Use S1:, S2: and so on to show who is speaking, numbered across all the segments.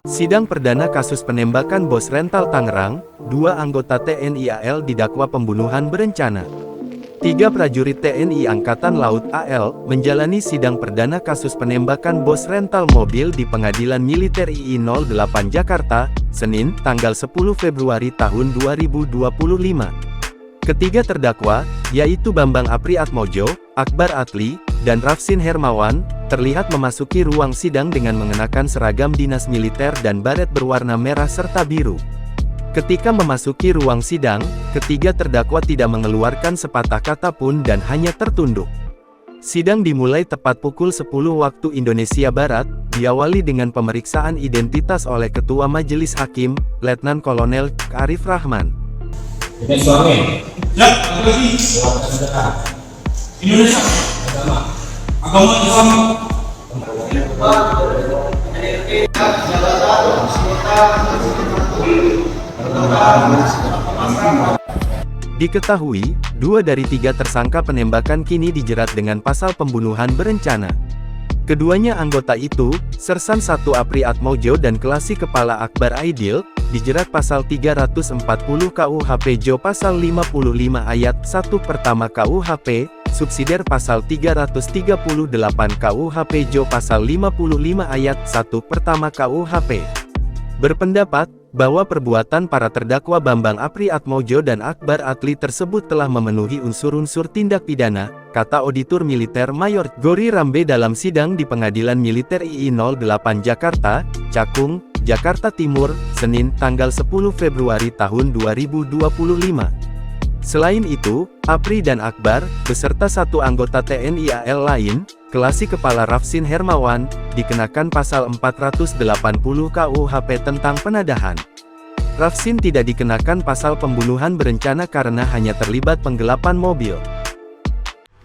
S1: Sidang perdana kasus penembakan bos rental Tangerang, 2 anggota TNI AL didakwa pembunuhan berencana. 3 prajurit TNI Angkatan Laut AL menjalani sidang perdana kasus penembakan bos rental mobil di Pengadilan Militer II 08 Jakarta, Senin, tanggal 10 Februari tahun 2025. Ketiga terdakwa, yaitu Bambang Apriatmojo, Akbar Atli, dan Rafsin Hermawan, terlihat memasuki ruang sidang dengan mengenakan seragam dinas militer dan baret berwarna merah serta biru. Ketika memasuki ruang sidang, ketiga terdakwa tidak mengeluarkan sepatah kata pun dan hanya tertunduk. Sidang dimulai tepat pukul 10 waktu Indonesia Barat, diawali dengan pemeriksaan identitas oleh Ketua Majelis Hakim, Letnan Kolonel Arif Rahman.
S2: Ini suami. Ya, lagi. Indonesia. Agama Islam.
S1: Diketahui, 2 dari 3 tersangka penembakan kini dijerat dengan pasal pembunuhan berencana. Keduanya anggota itu, Sersan 1 Apriatmojo dan Kelasi Kepala Akbar Aidil, dijerat pasal 340 KUHP Jo pasal 55 ayat 1 pertama KUHP, subsidiar pasal 338 KUHP Jo pasal 55 ayat 1 pertama KUHP. Berpendapat bahwa perbuatan para terdakwa Bambang Apriatmojo dan Akbar Atli tersebut telah memenuhi unsur-unsur tindak pidana, kata Auditor Militer Mayor Gori Rambe dalam sidang di Pengadilan Militer II 08 Jakarta, Cakung, Jakarta Timur, Senin, tanggal 10 Februari tahun 2025. Selain itu, Apri dan Akbar, beserta 1 anggota TNI AL lain, Kelasi Kepala Rafsin Hermawan, dikenakan pasal 480 KUHP tentang penadahan. Rafsin tidak dikenakan pasal pembunuhan berencana karena hanya terlibat penggelapan mobil.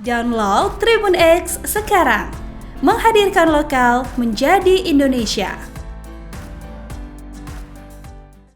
S3: Download Tribun X sekarang, menghadirkan lokal menjadi Indonesia.